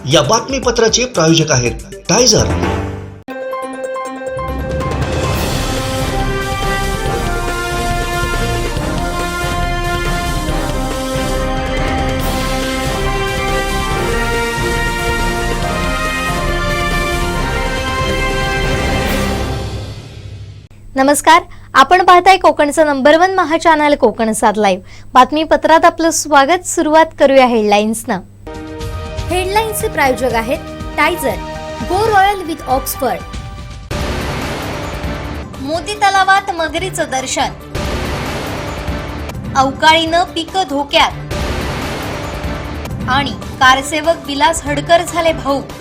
या बातमीपत्राचे प्रायोजक आहेत टायझर। नमस्कार, आपण पाहताय कोकणचं नंबर 1 महा चॅनल कोकण 7 लाईव्ह। बातमीपत्रात आपलं स्वागत। सुरुवात करूया हेडलाईन्सनं। हेडलाईन्सचे प्रायोजक आहेत टायझर, गो रॉयल विथ ऑक्सफर्ड। मोती तलावात मगरीचं दर्शन, अवकाळीनं पिकं धोक्यात आणि कारसेवक विलास हडकर झाले भाऊक।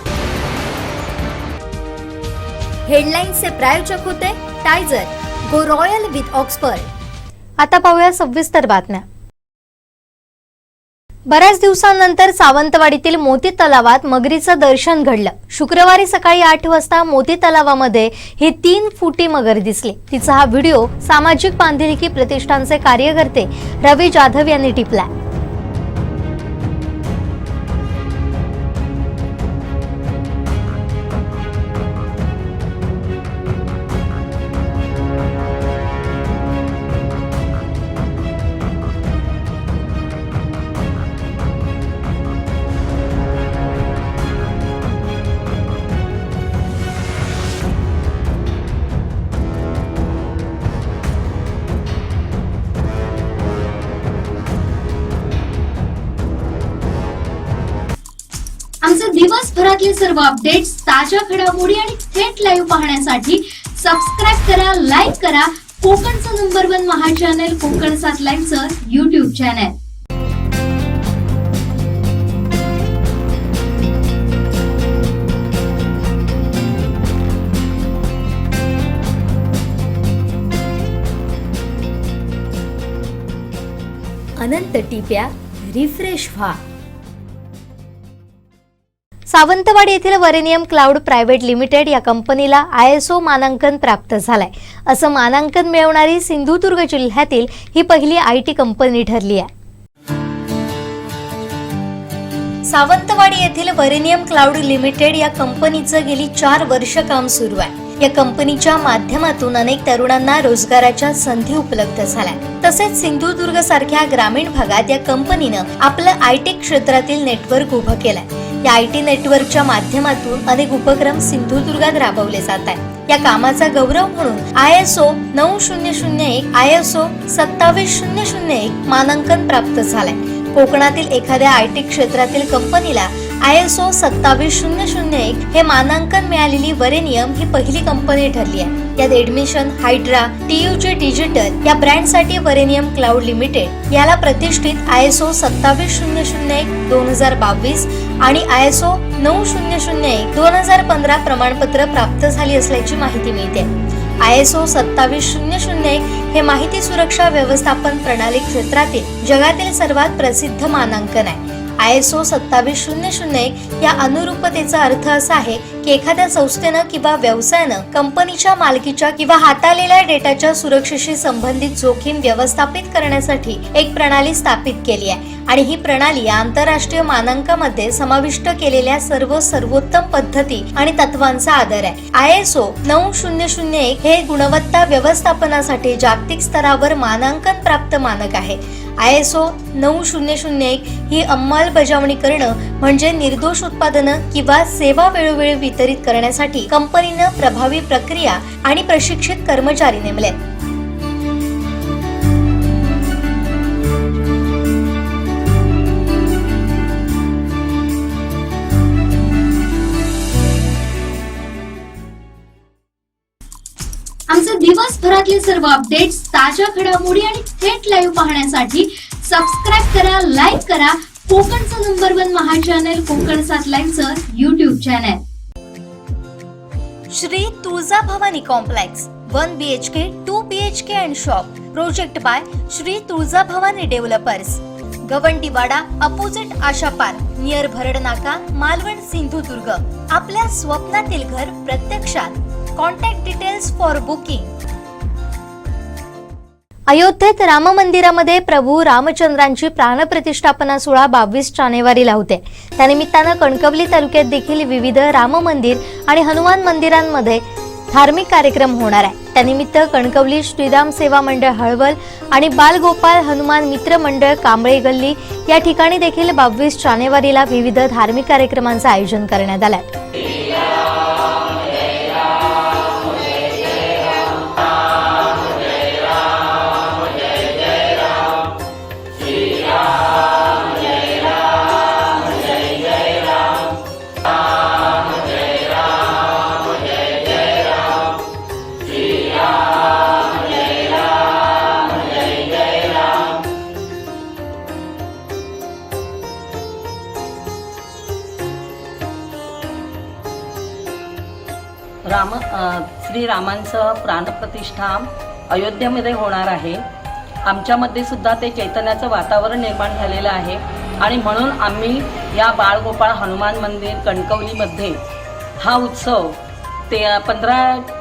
हेडलाईन्सचे प्रायोजक होते टायझर, गो रॉयल विथ ऑक्सफर्ड। आता पाहूया सविस्तर बातम्या। बऱ्याच दिवसांनंतर सावंतवाडीतील मोती तलावात मगरीचं दर्शन घडलं। शुक्रवारी सकाळी 8 वाजता मोती तलावामध्ये ही 3 फुटी मगर दिसली। तिचा हा व्हिडिओ सामाजिक बांधिलकी प्रतिष्ठानचे कार्यकर्ते रवी जाधव यांनी टिपलाय। आमचे दिवसभरातले सर्व अपडेट्स, ताज्या घडामोडी आणि थेट लाईव्ह पाहण्यासाठी सबस्क्राइब करा, लाईक करा कोकणचं नंबर 1 महा चॅनल कोकण 7 लाईव्हचं YouTube चॅनल। अनंत टिप्या, रिफ्रेश व्हा। सावंतवाडी येथील वरेनियम क्लाउड प्रायव्हेट लिमिटेड या कंपनीला ISO मानांकन प्राप्त झालंय। असं मानांकन मिळवणारी सिंधुदुर्ग जिल्ह्यातील ही पहिली IT कंपनी ठरली आहे। सावंतवाडी येथील वरेनियम क्लाउड लिमिटेड या कंपनीचं गेली 4 वर्ष काम सुरू आहे। या कंपनीच्या माध्यमातून अनेक तरुणांना रोजगाराच्या संधी उपलब्ध झाल्या। तसेच सिंधुदुर्ग सारख्या ग्रामीण भागात या कंपनीनं आपलं IT क्षेत्रातील नेटवर्क उभं केलंय। या IT नेटवर्कच्या माध्यमातून अनेक उपक्रम सिंधुदुर्गात राबवले जात आहेत। या कामाचा गौरव म्हणून ISO 9001 ISO 27001 मानांकन प्राप्त झालंय। कोकणातील एखाद्या IT क्षेत्रातील कंपनीला ISO 27001 हे मानांकन मिळालेली वरेनियम ही पहिली कंपनी ठरली आहे। यात एडमिशन, हायड्रा, TUG डिजिटल या ब्रँडसाठी वरेनियम क्लाउड लिमिटेड याला प्रतिष्ठित ISO 27001 2022 आणि ISO 9001 2015 प्रमाणपत्र प्राप्त झाली असल्याची माहिती मिळते। ISO 27001 हे माहिती सुरक्षा व्यवस्थापन प्रणाली क्षेत्रातील जगातील सर्वात प्रसिद्ध मानांकन आहे। ISO 27001 या अनुरूपतेचा अर्थ असा आहे की एखाद्या संस्थेनं किंवा व्यवसायानं कंपनीच्या मालकीच्या किंवा हाताळलेल्या डेटाच्या सुरक्षेशी संबंधित जोखीम व्यवस्थापित करण्यासाठी एक प्रणाली स्थापित केली आहे आणि ही प्रणाली आंतरराष्ट्रीय मानांकामध्ये समाविष्ट केलेल्या सर्वोत्तम पद्धती आणि तत्वांचा आधार आहे। ISO 9001 हे गुणवत्ता व्यवस्थापनासाठी जागतिक स्तरावर मानांकन प्राप्त मानक आहे। ISO 9001 ही अंमलबजावणी करणं म्हणजे निर्दोष उत्पादनं किंवा सेवा वेळोवेळी वितरित करण्यासाठी कंपनीनं प्रभावी प्रक्रिया आणि प्रशिक्षित कर्मचारी नेमले। आमचे दिवसभरातले सर्व अपडेट्स, ताज्या घडामोडी आणि थेट लाईव्ह पाहण्यासाठी सबस्क्राइब करा, लाईक करा कोकणचं नंबर 1 महा चॅनल कोकण 7 लाईव्हचं YouTube channel. Shri Tuljabhavani complex 1 BHK 2 BHK and shop project by Shri Tuljabhavani developers, Gawandiwada opposite Asha park near Bharad Naka, Malvan, Sindhudurg. आपल्या स्वप्नातील घर प्रत्यक्षात। Contact details for booking. अयोध्येत राम मंदिरामध्ये प्रभू रामचंद्रांची प्राणप्रतिष्ठापना सोहळा 22 जानेवारीला होते. त्यानिमित्तानं कणकवली तालुक्यात देखील विविध राम मंदिर आणि हनुमान मंदिरांमध्ये धार्मिक कार्यक्रम होणार आहे. त्यानिमित्त कणकवली श्रीराम सेवा मंडळ हळवल आणि बालगोपाळ हनुमान मित्र मंडळ कांबळे गल्ली या ठिकाणी देखील 22 जानेवारीला विविध धार्मिक कार्यक्रमांचं आयोजन करण्यात आलं आहे. श्रीरामांचं प्राणप्रतिष्ठा अयोध्येमध्ये होणार आहे. आमच्यामध्ये सुद्धा ते चैतन्याचं वातावरण निर्माण झालेलं आहे आणि म्हणून आम्ही या बाळगोपाळ हनुमान मंदिर कणकवलीमध्ये हा उत्सव 15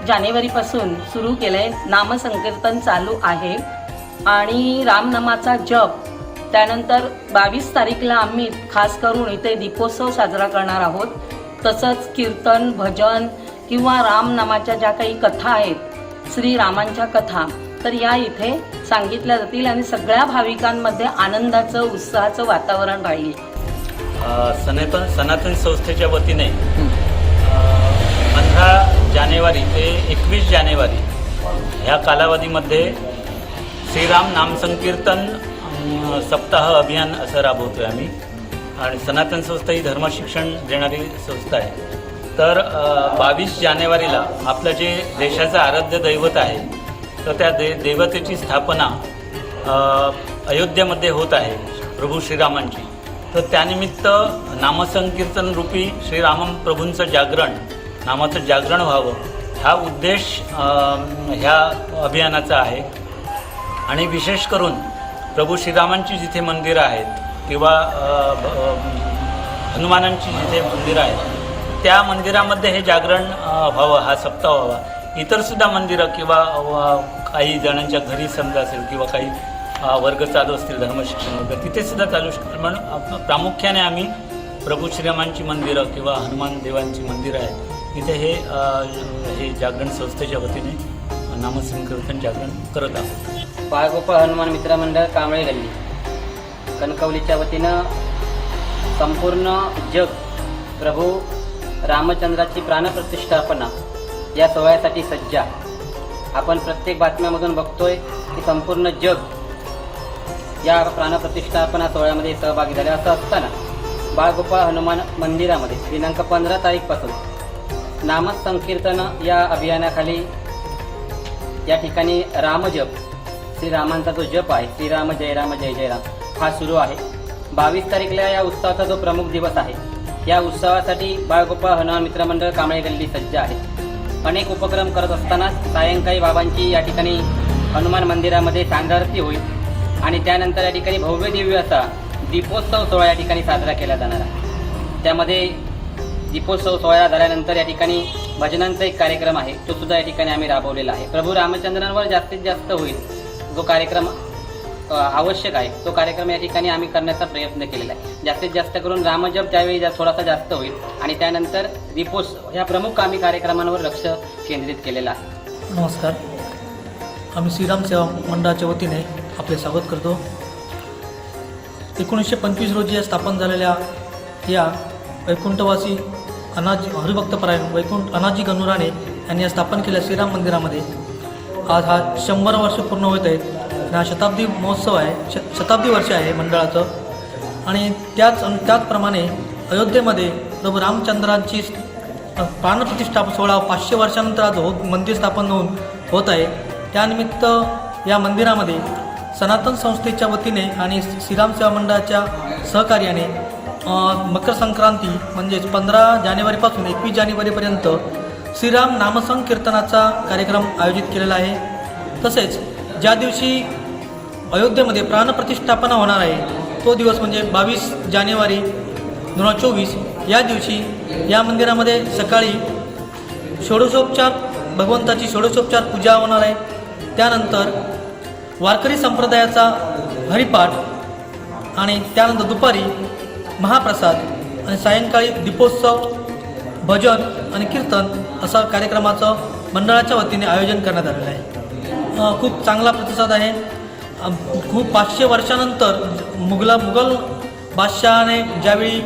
जानेवारीपासून सुरू केलं आहे. नामसंकीर्तन चालू आहे आणि रामनामाचा जप. त्यानंतर 22 तारीखला आम्ही खास करून इथे दीपोत्सव साजरा करणार आहोत. तसंच कीर्तन भजन किंवा रामनामाच्या ज्या काही कथा आहेत श्रीरामांच्या कथा तर या इथे सांगितल्या जातील आणि सगळ्या भाविकांमध्ये आनंदाचं उत्साहाचं वातावरण राहील. सनातन संस्थेच्या वतीने 15 जानेवारी ते 21 जानेवारी ह्या कालावधीमध्ये श्रीराम नामसंकीर्तन सप्ताह अभियान असं राबवतोय आम्ही. आणि सनातन संस्था ही धर्मशिक्षण देणारी संस्था आहे. तर 22 जानेवारीला आपलं जे देशाचं आराध्य दैवत आहे तर त्या दैवतेची स्थापना अयोध्येमध्ये होत आहे प्रभू श्रीरामांची. तर त्यानिमित्त नामसंकीर्तन रूपी श्रीराम प्रभूंचं जागरण नामाचं जागरण व्हावं हा उद्देश ह्या अभियानाचा आहे. आणि विशेष करून प्रभू श्रीरामांची जिथे मंदिरं आहेत किंवा हनुमानांची जिथे मंदिरं आहेत त्या मंदिरामध्ये हे जागरण व्हावं, हा सप्ताह व्हावा. इतरसुद्धा मंदिरं किंवा काही जणांच्या घरी समजा असेल किंवा काही वर्ग चालू असतील धर्मशिक्षण वर्ग तिथेसुद्धा चालू शकतील. म्हणून प्रामुख्याने आम्ही प्रभू श्रीरामांची मंदिरं किंवा हनुमान देवांची मंदिरं आहेत तिथे हे जागरण संस्थेच्या वतीने नामसंकीर्तन जागरण करत आहोत. बाळगोपाळ हनुमान मित्र मंडळ कांबळे गल्ली कणकवलीच्या वतीनं संपूर्ण जग प्रभू रामचंद्राची प्राणप्रतिष्ठापना या सोहळ्यासाठी सज्ज. आपण प्रत्येक बातम्यामधून बघतोय की संपूर्ण जग या प्राणप्रतिष्ठापना सोहळ्यामध्ये सहभागी झाले. असं असताना बाळगोपाळ हनुमान मंदिरामध्ये दिनांक 15 तारीखपासून नामसंकीर्तन या अभियानाखाली या ठिकाणी रामजप श्रीरामांचा जो जप आहे श्रीराम जय राम जय जय राम हा सुरू आहे. 22 तारीखला या उत्सवाचा जो प्रमुख दिवस आहे या उत्सवासाठी बाळगोपाळ हनुमान मित्र मंडळ कांबळे गल्ली सज्ज आहे. अनेक उपक्रम करत असताना सायंकाळी बाबांची या ठिकाणी हनुमान मंदिरामध्ये सांगारती होईल आणि त्यानंतर या ठिकाणी भव्य दिव्य असा दीपोत्सव सोहळा या ठिकाणी साजरा केला जाणार आहे. त्यामध्ये दीपोत्सव सोहळा झाल्यानंतर या ठिकाणी भजनांचा एक कार्यक्रम आहे तो सुद्धा या ठिकाणी आम्ही राबवलेला आहे. प्रभू रामचंद्रांवर जास्तीत जास्त होईल जो कार्यक्रम आवश्यक आहे तो कार्यक्रम या ठिकाणी आम्ही करण्याचा प्रयत्न केलेला आहे. जास्तीत जास्त करून रामजप त्यावेळी थोडासा जास्त होईल आणि त्यानंतर दीपोत्सव ह्या प्रमुख आम्ही कार्यक्रमांवर लक्ष केंद्रित केलेलं आहे. नमस्कार, आम्ही श्रीराम सेवा मंडळाच्या वतीने आपले स्वागत करतो. 1925 रोजी स्थापन झालेल्या या वैकुंठवासी हरिभक्तपरायण वैकुंठ अनाजी गणुराणे यांनी स्थापन केलेल्या श्रीराम मंदिरामध्ये आज हा 100 वर्ष पूर्ण होत आहेत. हा शताब्दी महोत्सव आहे, शताब्दी वर्ष आहे मंडळाचं. आणि त्याचप्रमाणे अयोध्येमध्ये प्रभू रामचंद्रांची प्राणप्रतिष्ठापना सोहळा 500 वर्षानंतर आज मंदिर स्थापन होत आहे. त्यानिमित्त या मंदिरामध्ये सनातन संस्थेच्या वतीने आणि श्रीराम सेवा मंडळाच्या सहकार्याने मकर संक्रांती म्हणजेच 15 जानेवारीपासून 21 जानेवारीपर्यंत श्रीराम नामसंकीर्तनाचा कार्यक्रम आयोजित केलेला आहे. तसेच ज्या दिवशी अयोध्येमध्ये प्राणप्रतिष्ठापना होणार आहे तो दिवस म्हणजे 22 जानेवारी 2024 या दिवशी या मंदिरामध्ये सकाळी षोडशोपचार भगवंताची षोडशोपचार पूजा होणार आहे. त्यानंतर वारकरी संप्रदायाचा हरिपाठ आणि त्यानंतर दुपारी महाप्रसाद आणि सायंकाळी दीपोत्सव, भजन आणि कीर्तन असा कार्यक्रमाचं मंडळाच्या वतीने आयोजन करण्यात आलेलं आहे. खूप चांगला प्रतिसाद आहे. खूप 500 वर्षानंतर मुघल बादशहाने ज्यावेळी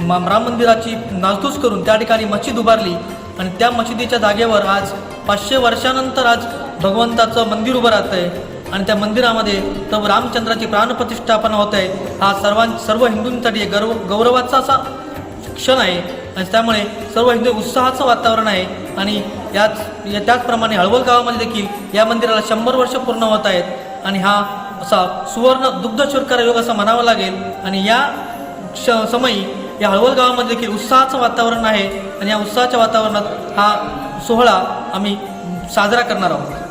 राम मंदिराची नासधूस करून त्या ठिकाणी मशीद उभारली आणि त्या मशिदीच्या जागेवर आज 500 वर्षानंतर आज भगवंताचं मंदिर उभं राहतं आहे आणि त्या मंदिरामध्ये प्रभू रामचंद्राची प्राणप्रतिष्ठापना होत आहे. हा सर्व हिंदूंसाठी एक गौरवाचा असा क्षण आहे आणि त्यामुळे सर्व हिंदू उत्साहाचं वातावरण आहे. आणि त्याचप्रमाणे हळवल गावामध्ये देखील या मंदिराला 100 वर्ष पूर्ण होत आहेत आणि हा असा सुवर्ण दुग्धशोरकर योग असं म्हणावं लागेल. आणि या समयी या हळवल गावामध्ये देखील उत्साहाचं वातावरण आहे आणि या उत्साहाच्या वातावरणात हा सोहळा आम्ही साजरा करणार आहोत.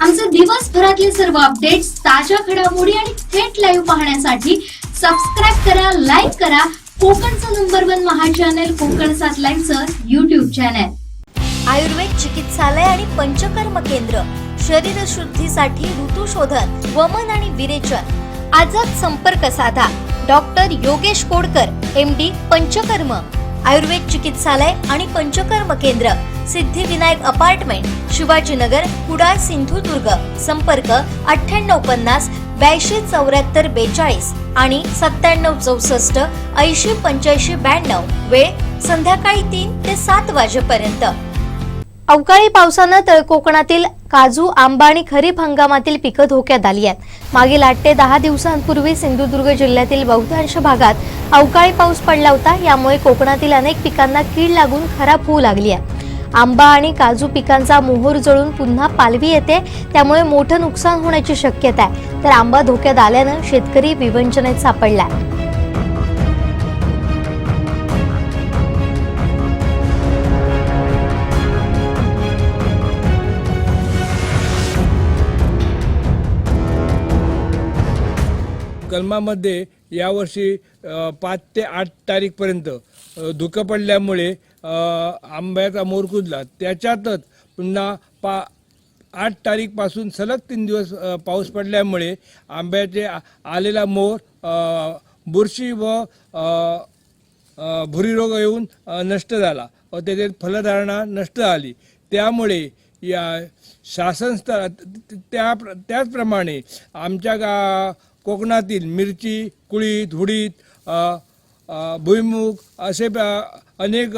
आमचे दिवसभरातले सर्व अपडेट्स, ताज्या घडामोडी आणि थेट लाईव्ह पाहण्यासाठी सबस्क्राईब करा, लाईक करा कोकणचं नंबर 1 महा चॅनल कोकण 7 लाईव्हचं YouTube चॅनल. आयुर्वेद चिकित्सालय आणि पंचकर्म केंद्र, शरीर शुद्धीसाठी ऋतुशोधन, वमन आणि विरेचन. आजच संपर्क साधा. Doctor Yogesh Kodkar, MD, Panchakarma. आयुर्वेद चिकित्सालय आणि पंचकर्म केंद्र, सिद्धिविनायक अपार्टमेंट, शिवाजीनगर, कुडाळ, सिंधुदुर्ग. संपर्क 9850 82 74 42 आणि 97 64 80 85 92. वेळ संध्याकाळी 3 ते 7 वाजेपर्यंत. अवकाळी पावसानं तळकोकणातील काजू, आंबा आणि खरीप हंगामातील पिकं धोक्यात आली आहेत. मागील 8 ते 10 दिवसांपूर्वी सिंधुदुर्ग जिल्ह्यातील बहुतांश भागात अवकाळी पाऊस पडला होता. यामुळे कोकणातील अनेक पिकांना कीड लागून खराब होऊ लागली आहे. आंबा आणि काजू पिकांचा मोहोर जळून पुन्हा पालवी येते, त्यामुळे मोठं नुकसान होण्याची शक्यता आहे. तर आंबा धोक्यात आल्यानं शेतकरी विवंचनेत सापडलाय. कलमामध्ये यावर्षी 5 ते 8 तारीखपर्यंत धुकं पडल्यामुळे आंब्याचा मोर कुजला. त्याच्यातच पुन्हा 8 तारीखपासून सलग 3 दिवस पाऊस पडल्यामुळे आंब्याचे आलेला मोर बुरशी व भुरी रोग येऊन नष्ट झाला व त्याची फलधारणा नष्ट झाली. त्यामुळे या शासन त्याचप्रमाणे आमच्या कोकणातील मिरची, कुळीथ, उडीद, भुईमूग असे अनेक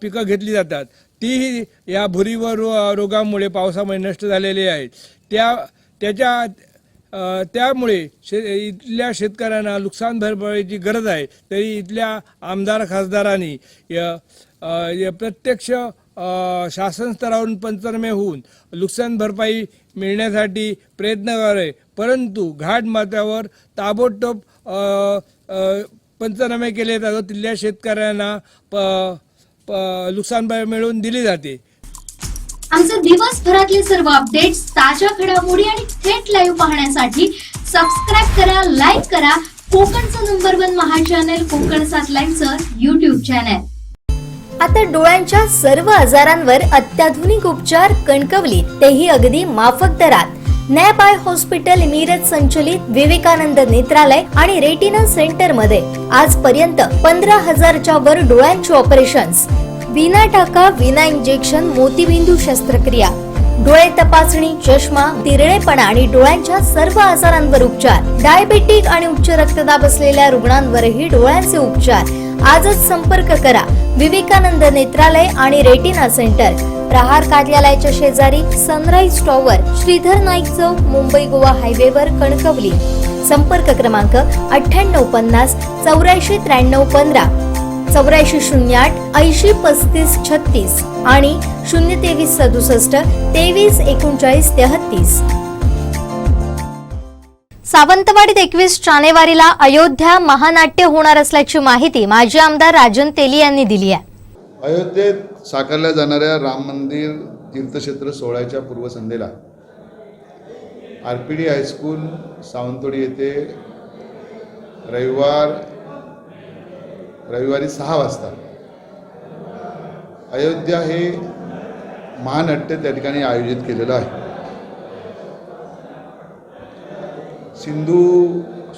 पिकं घेतली जातात. तीही या भुरी व रोगामुळे पावसामुळे नष्ट झालेली आहेत. त्यामुळे इथल्या शेतकऱ्यांना नुकसान भरपाईची गरज आहे. तरी इथल्या आमदार खासदारांनी प्रत्यक्ष शासन स्तरावरून पंचनामे होऊन नुकसान भरपाई मिळण्यासाठी प्रयत्न करावे, परंतु घाट माथ्यावर ताबडतोब पंचनामे केले जातात. तिथल्या शेतकऱ्यांना नुकसान भरपाई मिळवून दिली जाते. आमचे दिवसभरातले सर्व अपडेट्स, ताज्या घडामोडी आणि थेट लाईव्ह पाहण्यासाठी सबस्क्राईब करा, लाईक करा कोकणचं नंबर 1 महा चॅनल कोकण 7 लाईव्हचं YouTube चॅनल. आता डोळ्यांच्या सर्व आजारांवर अत्याधुनिक उपचार कणकवलीत, तेही अगदी माफक दरात. नॅप आय हॉस्पिटल मिरज संचलित विवेकानंद नेत्रालय आणि रेटिना सेंटर मध्ये आजपर्यंत 15,000च्या वर डोळ्यांची ऑपरेशन्स, विना टाका, विना इंजेक्शन, मोतीबिंदू शस्त्रक्रिया, डोळे तपासणी, चष्मा, तिरळेपणा आणि डोळ्यांच्या सर्व आजारांवर उपचार. डायबेटिक आणि उच्च रक्तदाब असलेल्या रुग्णांवरही डोळ्यांचे उपचार. आजच संपर्क करा. विवेकानंद नेत्रालय आणि रेटिना सेंटर, प्रहार कार्यालयाच्या शेजारी, सनराईज टॉवर, श्रीधर नाईक चौक, मुंबई गोवा हायवेवर, कणकवली. संपर्क क्रमांक 9850 84 93 15, 8408 80 35 36 आणि 023 67 23 39 33. सावंतवाडीत 21 जानेवारीला अयोध्या महानाट्य होणार असल्याची माहिती माजी आमदार राजन तेली यांनी दिली आहे. अयोध्येत साकारल्या जाणाऱ्या राम मंदिर तीर्थक्षेत्र सोहळ्याच्या पूर्वसंध्येला RPD हायस्कूल सावंतवाडी येथे रविवारी 6 वाजता अयोध्या हे महानाट्य त्या ठिकाणी आयोजित केलेलं आहे. सिंधू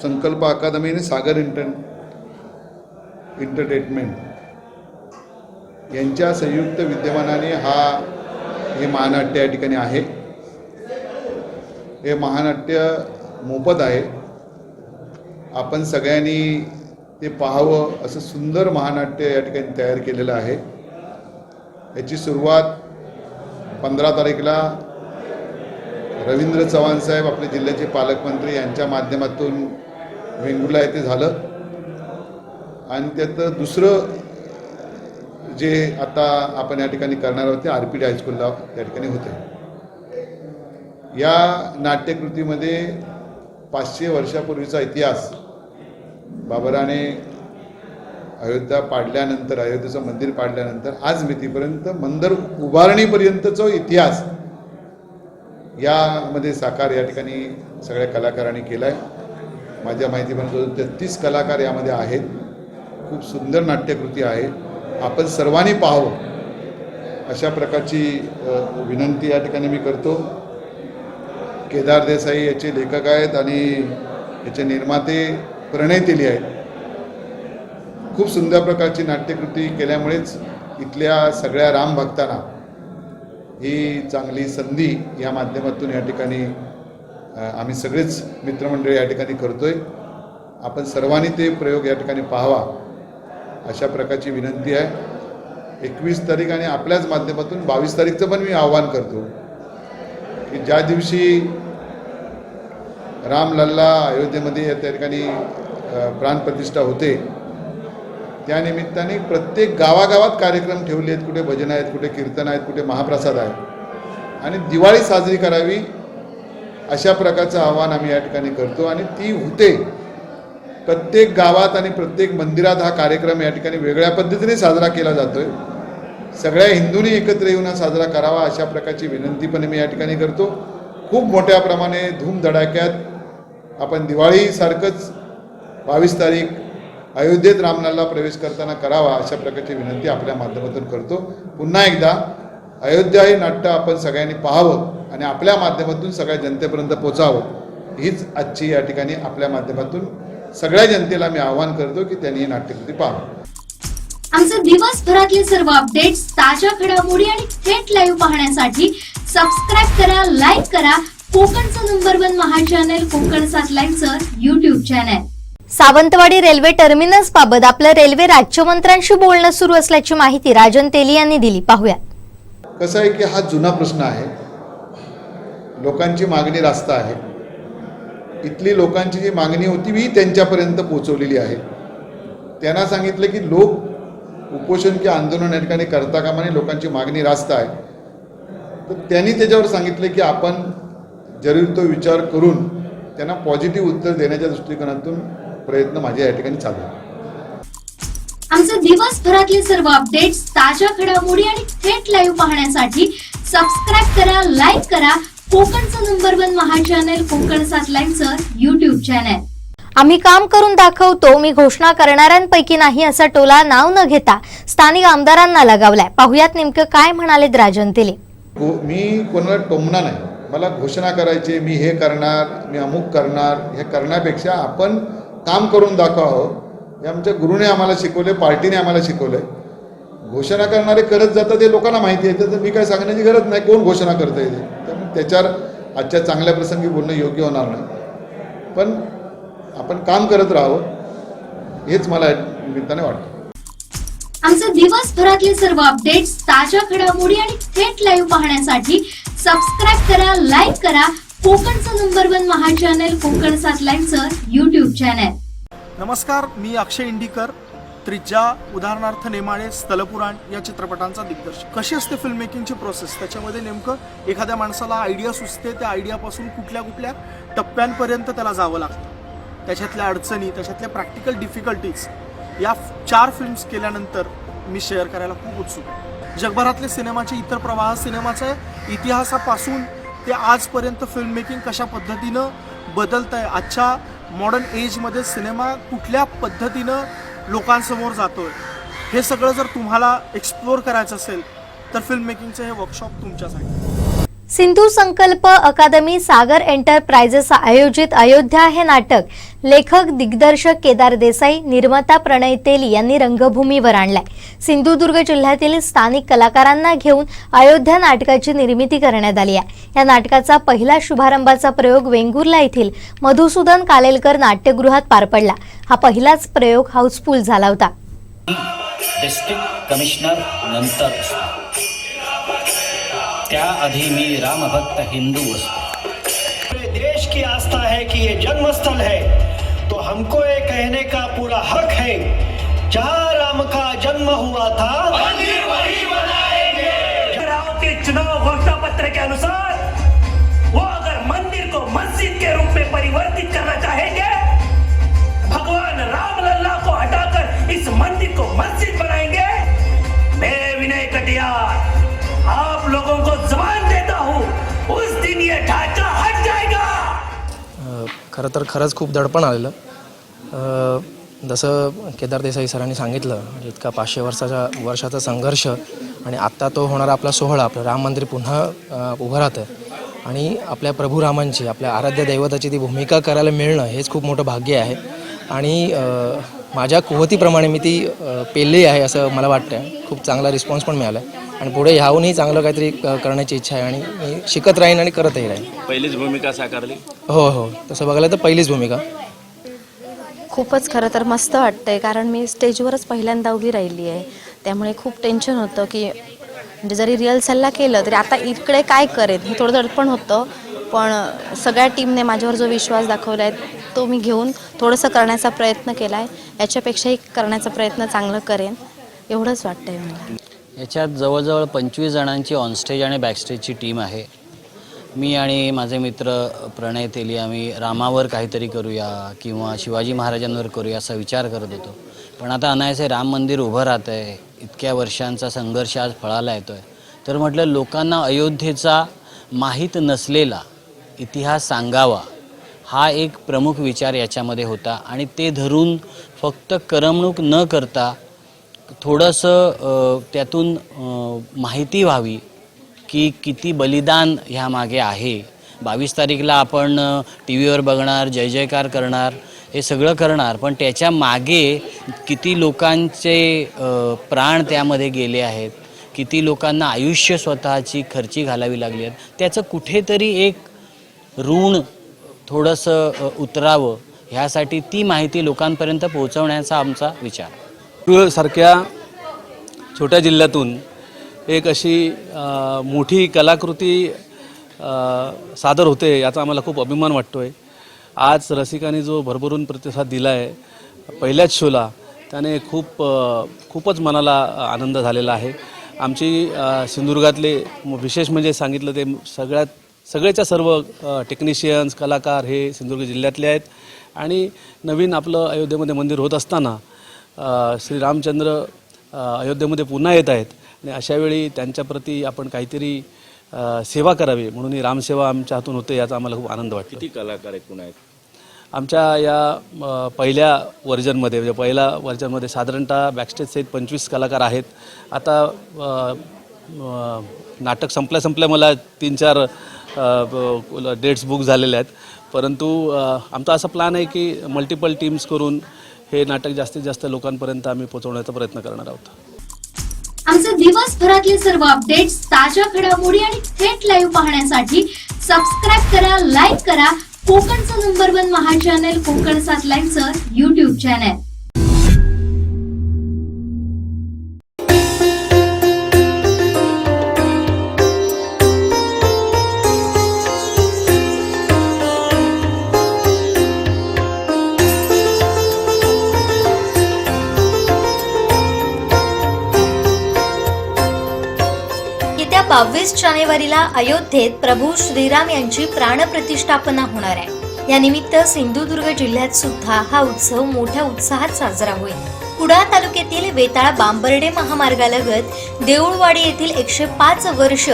संकल्प अकादमी आणि सागर एंटरटेनमेंट यांच्या संयुक्त विद्यमानाने हे महानाट्य या ठिकाणी आहे. हे महानाट्य मोफत आहे. आपण सगळ्यांनी ते पाहावं असं सुंदर महानाट्य या ठिकाणी तयार केलेलं आहे. याची सुरुवात 15 तारीखला रवींद्र चव्हाण साहेब आपले जिल्ह्याचे पालकमंत्री यांच्या माध्यमातून वेंगुर्ला येथे झालं आणि त्यात दुसरं जे आता आपण या ठिकाणी करणार आहोत ते RPD हायस्कूलला त्या ठिकाणी होते. या नाट्यकृतीमध्ये 500 वर्षापूर्वीचा इतिहास बाबराने अयोध्या पाडल्यानंतर, अयोध्येचं मंदिर पाडल्यानंतर आज मितीपर्यंत मंदिर उभारणीपर्यंतचा इतिहास यामध्ये साकार या ठिकाणी सगळ्या कलाकारांनी केला आहे. माझ्या माहितीपर्यंत 33 कलाकार यामध्ये आहेत. खूप सुंदर नाट्यकृती आहे. आपण सर्वांनी पाहावं अशा प्रकारची विनंती या ठिकाणी मी करतो. केदार देसाई याचे लेखक आहेत आणि याचे निर्माते प्रणय तेली आहेत. खूप सुंदर प्रकारची नाट्यकृती केल्यामुळेच इथल्या सगळ्या रामभक्तांना ही चांगली संधी या माध्यमातून या ठिकाणी आम्ही सगळेच मित्रमंडळी या ठिकाणी करतोय. आपण सर्वांनी ते प्रयोग या ठिकाणी पाहावा अशा प्रकारची विनंती आहे. 21 तारीख आणि आपल्याच माध्यमातून 22 तारीखचं पण मी आवाहन करतो की ज्या दिवशी रामलल्ला अयोध्येमध्ये त्या ठिकाणी प्राणप्रतिष्ठा होते त्या निमित्ताने प्रत्येक गावागावात कार्यक्रम ठेवले आहेत. कुठे भजन आहेत, कुठे कीर्तन आहेत, कुठे महाप्रसाद आहे आणि दिवाळी साजरी करावी अशा प्रकारचं आव्हान आम्ही या ठिकाणी करतो आणि ती होते. प्रत्येक गावात आणि प्रत्येक मंदिरात हा कार्यक्रम या ठिकाणी वेगळ्या पद्धतीने साजरा केला जातोय. सगळ्या हिंदूंनी एकत्र येऊन साजरा करावा अशा प्रकारची विनंती पण मी या ठिकाणी करतो. खूप मोठ्या प्रमाणे धूमधडाक्यात आपण दिवाळीसारखंच 22 तारीख अयोध्येत रामलल्ला प्रवेश करताना करावा अशा प्रकारची विनंती आपल्या माध्यमातून करतो. पुन्हा एकदा अयोध्या हे नाट्य आपण सगळ्यांनी पाहावं आणि आपल्या माध्यमातून सगळ्या जनतेपर्यंत पोचावं हीच आजची या ठिकाणी आपल्या माध्यमातून सगळ्या जनतेला मी आवाहन करतो की त्यांनी ही नाट्यकृती पाहावी. आमचे दिवसभरातले सर्व अपडेट्स, ताज्या घडामोडी आणि थेट लाईव्ह पाहण्यासाठी सबस्क्राईब करा, लाईक करा कोकणचं नंबर 1 महा चॅनल कोकण 7 लाईनचं YouTube channel. Sawantwadi railway terminus बाबत आपलं रेल्वे राज्यमंत्र्यांशी बोलणं सुरू असल्याची माहिती राजन तेली यांनी दिली. पाहूया. कसं आहे की हा जुना प्रश्न आहे. लोकांची मागणी रास्त आहे. इथली लोकांची जी मागणी होती ही त्यांच्यापर्यंत पोहोचवलेली आहे. त्यांना सांगितलं की लोक उपोषण किंवा आंदोलन या ठिकाणी करता कामा नये, लोकांची मागणी रास्त आहे. तर त्यांनी त्याच्यावर सांगितलं की आपण जरूर तो विचार करून त्यांना पॉझिटिव्ह उत्तर देण्याच्या दृष्टिकोनातून प्रयत्न माझे या ठिकाणी चालू आहे. आमचे दिवसभरातले सर्व अपडेट्स, ताज्या घडामोडी आणि थेट लाईव्ह पाहण्यासाठी सबस्क्राईब करा, लाईक करा कोकणचं नंबर 1 महा चॅनल कोकण 7 लाईनचं YouTube चॅनल. आम्ही काम करून दाखवतो, मी घोषणा करणाऱ्यांपैकी नाही असा टोला नाव न घेता स्थानिक आमदारांना लगावलाय. पाहुयात नेमकं काय म्हणालेत राजन तेली. मी कोणाला टोमणार नाही. मला घोषणा करायची, मी हे करणार, मी अमुक करणार, हे करण्यापेक्षा आपण काम करून दाखवावं. हे आमच्या गुरुने आम्हाला शिकवले, पार्टीने आम्हाला शिकवलंय. घोषणा करणारे करत जातात हे लोकांना माहिती आहे, तर मी काय सांगण्याची गरज नाही. कोण घोषणा करता येते त्यामुळे त्याच्यावर आजच्या चांगल्या प्रसंगी बोलणं योग्य होणार नाही. पण आपण काम करत राहावं हेच मला निमित्ताने वाटतं. आमचे दिवसभरातले सर्व अपडेट्स, ताज्या घडामोडी आणि थेट लाईव्ह पाहण्यासाठी सबस्क्राईब करा, लाईक करा कोकणचं नंबर 1 महा चॅनल कोकण 7 लाईनचं YouTube चॅनल. नमस्कार, मी अक्षय इंडीकर, त्रिज्या, उदाहरणार्थ नेमाळे, स्थलपुराण या चित्रपटांचा दिग्दर्शक. कशी असते फिल्म मेकिंगची प्रोसेस, त्याच्यामध्ये नेमकं एखाद्या माणसाला आयडिया सुचते, त्या आयडियापासून कुठल्या कुठल्या टप्प्यांपर्यंत त्याला जावं लागतं, त्याच्यातल्या अडचणी, त्याच्यातल्या प्रॅक्टिकल डिफिकल्टीज या 4 फिल्म्स केल्यानंतर मी शेअर करायला खूप उत्सुक आहे. जगभरातले सिनेमाचे इतर प्रवाह, सिनेमाच्या इतिहासापासून ते आजपर्यंत फिल्म मेकिंग कशा पद्धतीनं बदलत आहे, आजच्या मॉडर्न एजमध्ये सिनेमा कुठल्या पद्धतीनं लोकांसमोर जातोय, हे सगळं जर तुम्हाला एक्सप्लोअर करायचं असेल तर फिल्म मेकिंगचं हे वर्कशॉप तुमच्यासाठी. सिंधू संकल्प अकादमी सागर एंटरप्राइजेस आयोजित अयोध्या हे नाटक लेखक दिग्दर्शक केदार देसाई, निर्माता प्रणय तेली यांनी रंगभूमीवर आणलंय. सिंधुदुर्ग जिल्ह्यातील स्थानिक कलाकारांना घेऊन अयोध्या नाटकाची निर्मिती करण्यात आली आहे. या नाटकाचा पहिला शुभारंभाचा प्रयोग वेंगुर्ला येथील मधुसूदन कालेलकर नाट्यगृहात पार पडला. हा पहिलाच प्रयोग हाऊसफुल झाला होता. डिस्ट्रिक्ट कमिशनर नंतर त्याआधी मी रामभक्त हिंदू असतो. पूरे देश की आस्था है कि ये जन्मस्थल है, तो हमको ये कहने का पूरा हक है, जहाँ राम का जन्म हुआ था मंदिर वही बनाएंगे. अमरावती चुनाव घोषणा पत्र के अनुसार वो अगर मंदिर को मस्जिद के रूप में परिवर्तित करना चाहेंगे, भगवान राम लल्ला को हटाकर इस मंदिर को मस्जिद बनाएंगे. मैं विनय कटियार आप लोगों को जबान देता हूँ, उस दिन ये ढांचा हट जाएगा. खरं तर खरंच खूप दडपण आलेलं. जसं केदार देसाई सरांनी सांगितलं, इतका 500 वर्षाचा संघर्ष आणि आत्ता तो होणारा आपला सोहळा, आपलं राम मंदिर पुन्हा उभं राहतं आणि आपल्या प्रभू रामांची, आपल्या आराध्य दैवताची ती भूमिका करायला मिळणं हेच खूप मोठं भाग्य आहे. आणि माझ्या कुवतीप्रमाणे मी ती पेलली आहे असं मला वाटतं. खूप चांगला रिस्पॉन्स पण मिळाला आहे आणि पुढे ह्याहूनही चांगलं काहीतरी करण्याची इच्छा आहे आणि मी शिकत राहीन आणि करतही राहीन. पहिलीच भूमिका साकारली? हो, तसं बघायला तर पहिलीच भूमिका. खूपच खरं तर मस्त वाटतंय, कारण मी स्टेजवरच पहिल्यांदा उभी राहिली आहे. त्यामुळे खूप टेन्शन होतं की म्हणजे जरी रिहर्सलला केलं तरी आता इकडे काय करेन हे थोडं दडपण होतं. पण सगळ्या टीमने माझ्यावर जो विश्वास दाखवला आहे तो मी घेऊन थोडंसं करण्याचा प्रयत्न केला आहे. याच्यापेक्षाही करण्याचा प्रयत्न चांगलं करेन एवढंच वाटतं आहे मला. याच्यात जवळजवळ 25 जणांची ऑनस्टेज आणि बॅकस्टेजची टीम आहे. मी आणि माझे मित्र प्रणय तेली आम्ही रामावर काहीतरी करूया किंवा शिवाजी महाराजांवर करूया असा विचार करत होतो. पण आता अनायासे राम मंदिर उभं राहतं आहे, इतक्या वर्षांचा संघर्ष आज फळाला येतो आहे, तर म्हटलं लोकांना अयोध्येचा माहीत नसलेला इतिहास सांगावा, हा एक प्रमुख विचार याच्यामध्ये होता. आणि ते धरून फक्त करमणूक न करता थोडंसं त्यातून माहिती व्हावी की किती बलिदान ह्यामागे आहे. 22 तारीखला आपण टी व्हीवर बघणार, जय जयकार करणार, हे सगळं करणार, पण त्याच्या मागे किती लोकांचे प्राण त्यामध्ये गेले आहेत, किती लोकांना आयुष्य स्वतःची खर्ची घालावी लागली आहेत, त्याचं कुठेतरी एक ऋण थोडंसं उतरावं, ह्यासाठी ती माहिती लोकांपर्यंत पोहोचवण्याचा आमचा विचार. सारख्या छोट्या जिल्ह्यातून एक अशी मोठी कलाकृती सादर होते याचा आम्हाला खूप अभिमान वाटतो आहे. आज रसिकांनी जो भरभरून प्रतिसाद दिला आहे पहिल्याच शोला, त्याने खूपच मनाला आनंद झालेला आहे. आमची सिंधुदुर्गातले विशेष म्हणजे सांगितलं ते सगळेच्या सर्व टेक्निशियन्स, कलाकार हे सिंधुदुर्ग जिल्ह्यातले आहेत. आणि नवीन आपलं अयोध्येमध्ये मंदिर होत असताना श्री रामचंद्र अयोध्येमध्ये पुन्हा येत आहेत आणि अशावेळी त्यांच्याप्रती आपण काहीतरी सेवा करावी म्हणून ही रामसेवा आमच्या हातून होते, याचा आम्हाला खूप आनंद वाटतो. किती कलाकार एकूण आहेत आमच्या या पहिल्या व्हर्जनमध्ये, म्हणजे पहिल्या व्हर्जनमध्ये साधारणतः बॅकस्टेज सहित 25 कलाकार आहेत. आता नाटक संपल्या मला 3-4 डेट्स बुक झालेले आहेत, परंतु आमचा असा प्लॅन आहे की मल्टिपल टीम्स करून हे नाटक जास्तीत जास्त लोकांपर्यंत आम्ही पोहोचवण्याचा प्रयत्न करणार आहोत. आमचे दिवसभरातले सर्व अपडेट्स, ताज्या घडामोडी आणि थेट लाईव्ह पाहण्यासाठी सबस्क्राईब करा, लाईक करा कोकणचं नंबर 1 महा चॅनल कोकण 7 लाईव्हचं YouTube चॅनल. येत्या 22 जानेवारीला अयोध्येत प्रभू श्रीराम यांची प्राणप्रतिष्ठापना होणार आहे. या निमित्त सिंधुदुर्ग जिल्ह्यात सुद्धा हा उत्सव मोठ्या उत्साहात साजरा होईल. कुडाळ तालुक्यातील वेताळ बांबर्डे महामार्गालगत देऊळवाडी येथील 105 वर्ष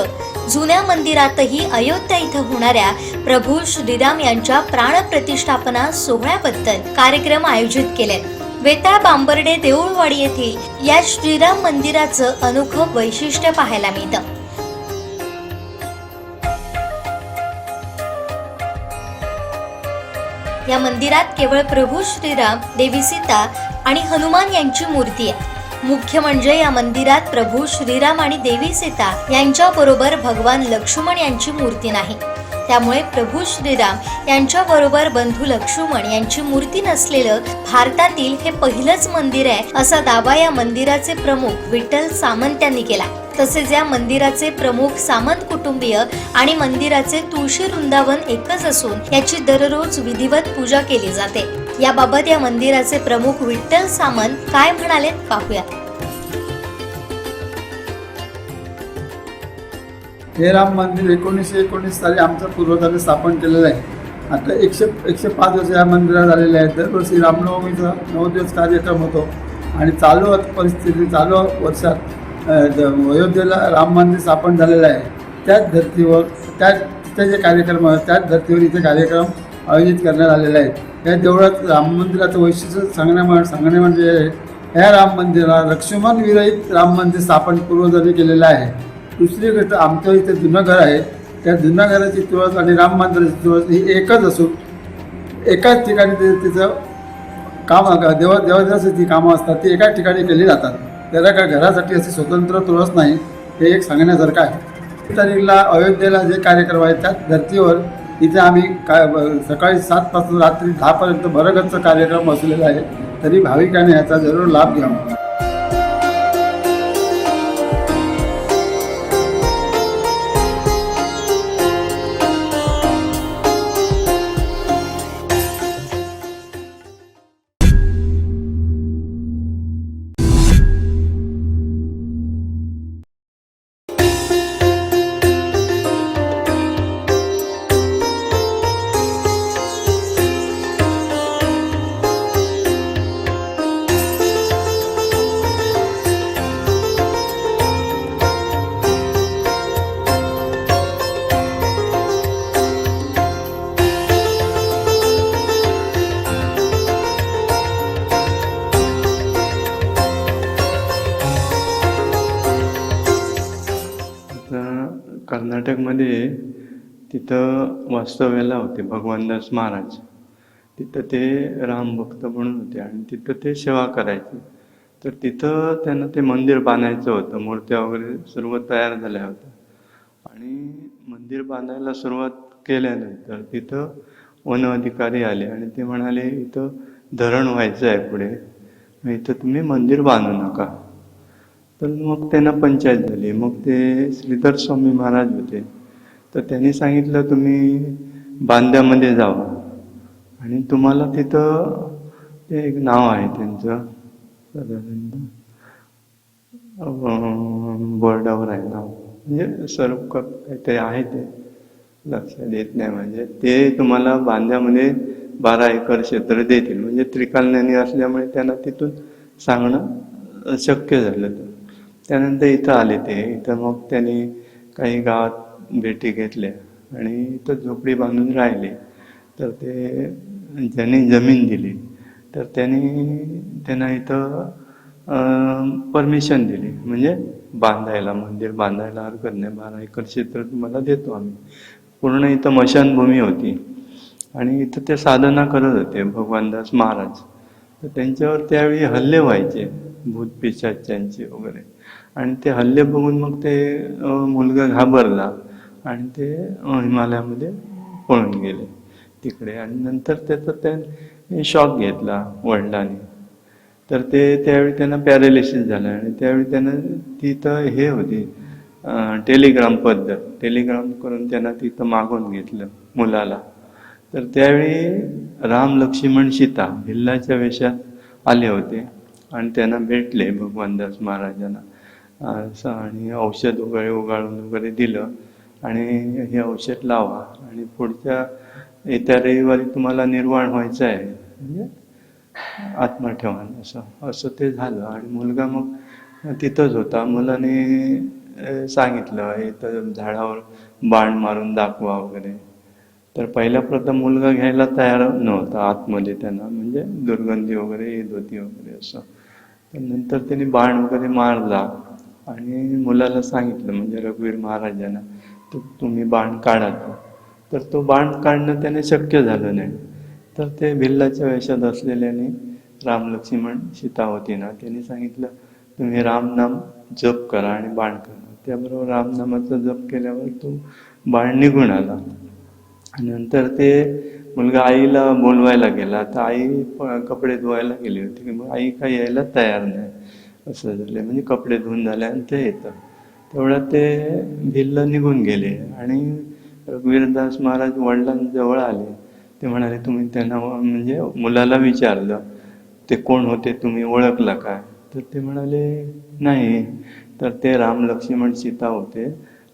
जुन्या मंदिरातही अयोध्या इथं होणाऱ्या प्रभू श्रीराम यांच्या प्राणप्रतिष्ठापना सोहळ्याबद्दल कार्यक्रम आयोजित केले. वेताळ बांबर्डे देऊळवाडी येथील या श्रीराम मंदिराचं अनोखं वैशिष्ट्य पाहायला मिळतं. या मंदिरात केवळ प्रभू श्रीराम, देवी सीता आणि हनुमान यांची मूर्ती आहे. मुख्य म्हणजे या मंदिरात प्रभू श्रीराम आणि देवी सीता यांच्या बरोबर भगवान लक्ष्मण यांची मूर्ती नाही. त्यामुळे प्रभू श्रीराम यांच्या बरोबर बंधू लक्ष्मण यांची मूर्ती नसलेलं भारतातील हे पहिलंच मंदिर आहे, असा दावा या मंदिराचे प्रमुख विठ्ठल सामंत यांनी केला. तसेच या मंदिराचे प्रमुख सामंत कुटुंबीय आणि मंदिराचे तुळशी वृंदावन एकच असून याची दररोज विधिवत पूजा केली जाते. याबाबत या मंदिराचे प्रमुख विठ्ठल सामंत काय म्हणालेत पाहूया. हे राम मंदिर 1919 साली आमच्या पूर्वजांनी स्थापन केलेलं आहे. आता 105 वर्ष या मंदिरात झालेले आहेत. दरवर्षी रामनवमीचा 9 दिवस कार्यक्रम होतो आणि चालू परिस्थिती चालू वर्षात अयोध्येला राम मंदिर स्थापन झालेलं आहे. त्याच धर्तीवर तिथे जे कार्यक्रम आहेत त्याच धर्तीवर इथे कार्यक्रम आयोजित करण्यात आलेले आहेत. या देवळात राम मंदिराचं वैशिष्ट्य सांगणे म्हणजे या राम मंदिराला लक्ष्मण विरहित राम मंदिर स्थापन पूर्वजांनी केलेलं आहे. दुसरी गोष्ट, आमच्या इथे जुनं घर आहे, त्या जुन्या घराची तुळस आणि राम मंदिराची तुळस ही एकच असून एकाच ठिकाणी तिचं काम देवाची कामं असतात ती एकाच ठिकाणी केली जातात. त्याला काय घरासाठी अशी स्वतंत्र तुळस नाही, हे एक सांगण्यासारखं आहे. तारीखला अयोध्येला जे कार्यक्रम आहेत त्याच धर्तीवर इथे आम्ही सकाळी 7 पासून रात्री 10 पर्यंत भरगच्च कार्यक्रम बसलेला आहे. तरी भाविकांनी याचा जरूर लाभ घ्यावा. कर्नाटकमध्ये तिथं वास्तव्याला होते भगवानदास महाराज. तिथं ते रामभक्त म्हणून होते आणि तिथं ते सेवा करायचे. तर तिथं त्यांना ते मंदिर बांधायचं होतं. मूर्त्या वगैरे सर्व तयार झाल्या होत्या आणि मंदिर बांधायला सुरुवात केल्यानंतर तिथं वन अधिकारी आले आणि ते म्हणाले इथं धरण व्हायचं आहे पुढे, इथं तुम्ही मंदिर बांधू नका. तर मग त्यांना पंचायत झाली. मग ते श्रीधर स्वामी महाराज होते, तर त्यांनी सांगितलं तुम्ही बांद्यामध्ये जावा आणि तुम्हाला तिथं ते एक नाव आहे त्यांचं, बोर्डावर आहे नाव, म्हणजे सर्व काहीतरी आहे ते लक्षात येत नाही. म्हणजे ते तुम्हाला बांद्यामध्ये 12 एकर क्षेत्र देतील. म्हणजे त्रिकालज्ञानी असल्यामुळे त्यांना तिथून सांगणं शक्य झालं. त्यानंतर इथं आले ते. इथं मग त्यांनी काही गावात भेटी घेतल्या आणि इथं झोपडी बांधून राहिले. तर ते ज्यांनी जमीन दिली तर त्यांना इथं परमिशन दिली, म्हणजे बांधायला, मंदिर बांधायला हरकत नाही, 12 एकर क्षेत्र तुम्हाला देतो आम्ही. पूर्ण इथं मशानभूमी होती आणि इथं ते साधना करत होते भगवानदास महाराज. तर त्यांच्यावर त्यावेळी हल्ले व्हायचे भूतपिशाच्यांचे वगैरे, आणि ते हल्ले बघून मग ते मुलगा घाबरला आणि ते हिमालयामध्ये पळून गेले तिकडे. आणि नंतर त्याचा त्याने शॉक घेतला वडिलांनी. तर ते त्यावेळी त्यांना पॅरालिसिस झाला आणि त्यावेळी त्यांना तिथं हे होती टेलिग्राम पद्धत, टेलिग्राम करून त्यांना तिथं मागून घेतलं मुलाला. तर त्यावेळी राम लक्ष्मण सीता भिल्लाच्या वेशात आले होते आणि त्यांना भेटले भगवानदास महाराजांना असं, आणि औषध वगैरे उगाळून वगैरे दिलं आणि हे औषध लावा आणि पुढच्या येत्या रविवारी तुम्हाला निर्वाण व्हायचं आहे, म्हणजे आत्मा ठेवा असं ते झालं. आणि मुलगा मग तिथंच होता. मुलाने सांगितलं इथं झाडावर बाण मारून दाखवा वगैरे. तर पहिल्या प्रथम मुलगा घ्यायला तयार नव्हता आतमध्ये, त्यांना म्हणजे दुर्गंधी वगैरे येत होती वगैरे असं. तर नंतर त्यांनी बाण वगैरे मारला आणि मुलाला सांगितलं, म्हणजे रघुवीर महाराजांना, तर तुम्ही बाण काढा. तर तो बाण काढणं त्याने शक्य झालं नाही. तर ते भिल्लाच्या वेशात असलेल्याने राम लक्ष्मण सीता होती ना, त्यांनी सांगितलं तुम्ही राम नाम जप करा आणि बाण करा. त्याबरोबर रामनामाचा जप केल्यावर तो बाण निघून आला. नंतर ते मुलगा आईला बोलवायला गेला, तर आई कपडे धुवायला गेली होती. मग आई काही यायला तयार नाही असं झालं. म्हणजे कपडे धुवून झाल्यानंतर ते येतं. तेवढ्यात ते भिल्ल निघून गेले आणि रघुवीरदास महाराज वडिलांजवळ आले. ते म्हणाले तुम्ही त्यांना म्हणजे मुलाला विचारलं ते कोण होते, तुम्ही ओळखला काय? तर ते म्हणाले नाही. तर ते राम लक्ष्मण सीता होते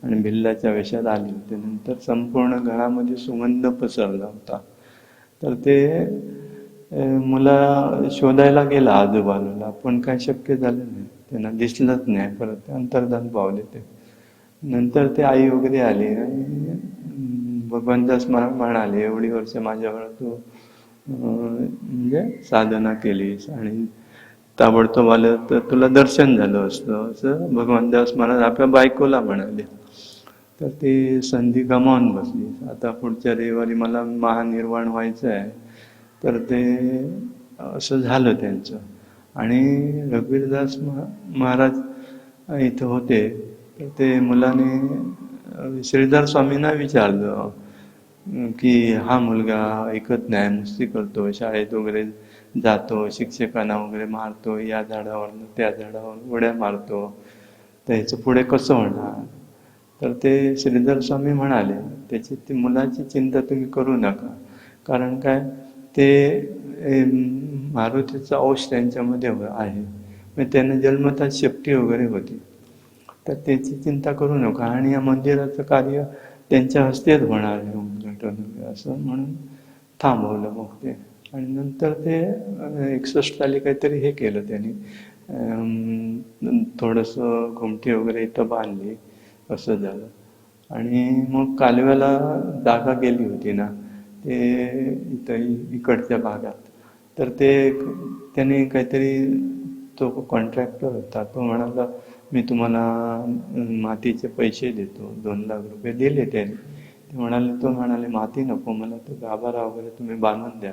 आणि भिल्लाच्या वेशात आले होते. नंतर संपूर्ण घरामध्ये सुगंध पसरला होता. तर ते मुला शोधायला गेला आजूबाजूला, पण काय शक्य झालं नाही, त्यांना दिसलंच नाही. परत अंतर्धान पावले ते. नंतर ते आई वगैरे आली आणि भगवंतास म्हणाले एवढी वर्ष माझ्यावर तू म्हणजे साधना केलीस आणि ताबडतोब आलं तर तुला दर्शन झालं असतं, असं भगवंतास महाराज आपल्या बायकोला म्हणाले. तर ती संधी गमावून बसली. आता पुढच्या रविवारी मला महानिर्वाण व्हायचं आहे. तर ते असं झालं त्यांचं. आणि रघुवीरदास महाराज इथं होते. तर ते मुलाने श्रीधर स्वामींना विचारलं की हा मुलगा ऐकत नाही, मस्ती करतो, शाळेत वगैरे जातो, शिक्षकांना वगैरे मारतो, या झाडावरनं त्या झाडावर उड्या मारतो, तर ह्याचं पुढे कसं होणार? तर ते श्रीधर स्वामी म्हणाले त्याची ती मुलाची चिंता तुम्ही करू नका, कारण काय ते मारुतीचा अंश त्यांच्यामध्ये आहे. मग त्यांना जन्मतः शक्ती वगैरे होती. तर त्याची चिंता करू नका आणि या मंदिराचं कार्य त्यांच्या हस्तेच होणार आहे उद्घाटन असं म्हणून थांबवलं मग ते. आणि नंतर ते 61 साली काहीतरी हे केलं त्यांनी, थोडंसं घुमटी वगैरे इथं बांधली असं झालं. आणि मग कालव्याला जागा गेली होती ना ते इथं इकडच्या भागात, तर ते त्याने काहीतरी तो कॉन्ट्रॅक्टर होता, तो म्हणाला मी तुम्हाला मातीचे पैसे देतो, 2 लाख रुपये दिले त्याने. तो म्हणाले माती नको मला, तो गाभारा वगैरे तुम्ही बांधून द्या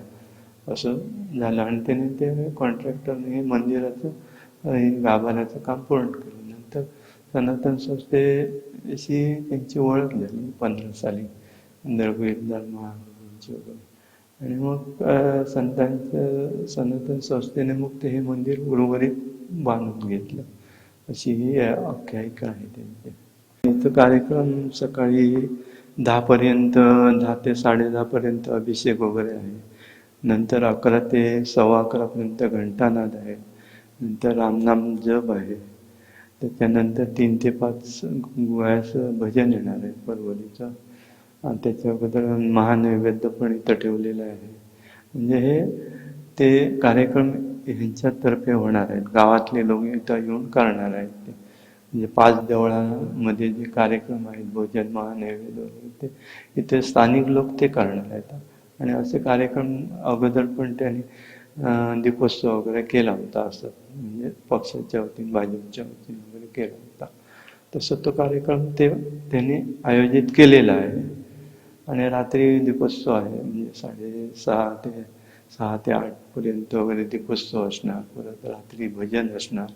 असं झालं. आणि त्याने ते कॉन्ट्रॅक्टरने मंदिराचं गाभाऱ्याचं काम पूर्ण केलं. नंतर सनातन संस्थेशी त्यांची ओळख झाली 15 साली रघुवीरदास महाराजांची वगैरे. आणि मग सनातन संस्थेने मग ते हे मंदिर उर्वरित बांधून घेतलं, अशी ही आख्यायिका आहे त्यांची. इथं कार्यक्रम सकाळी 10 ते 10:30 पर्यंत अभिषेक वगैरे आहे. नंतर 11 ते 11:15 पर्यंत घंटानाद आहे. नंतर रामनाम जप आहे. त्याच्यानंतर 3 ते 5 गुह्याचं भजन येणार आहे परवलीचं. आणि त्याच्याबद्दल महानैवेद्य पण इथं ठेवलेलं आहे. म्हणजे हे ते कार्यक्रम ह्यांच्यातर्फे होणार आहेत, गावातले लोक इथं येऊन करणार आहेत ते. म्हणजे 5 देवळांमध्ये जे कार्यक्रम आहेत भोजन महानैवेद्य वगैरे ते इथे स्थानिक लोक ते करणार आहेत. आणि असे कार्यक्रम अगोदर पण त्यांनी दीपोत्सव वगैरे केला होता, असं म्हणजे पक्षाच्या वतीने भाजपच्या वतीने वगैरे केला होता. तसं तो कार्यक्रम त्यांनी आयोजित केलेला आहे. आणि रात्री दीपोत्सव आहे, म्हणजे 6 ते 8 पर्यंत वगैरे दीपोत्सव असणार, परत रात्री भजन असणार,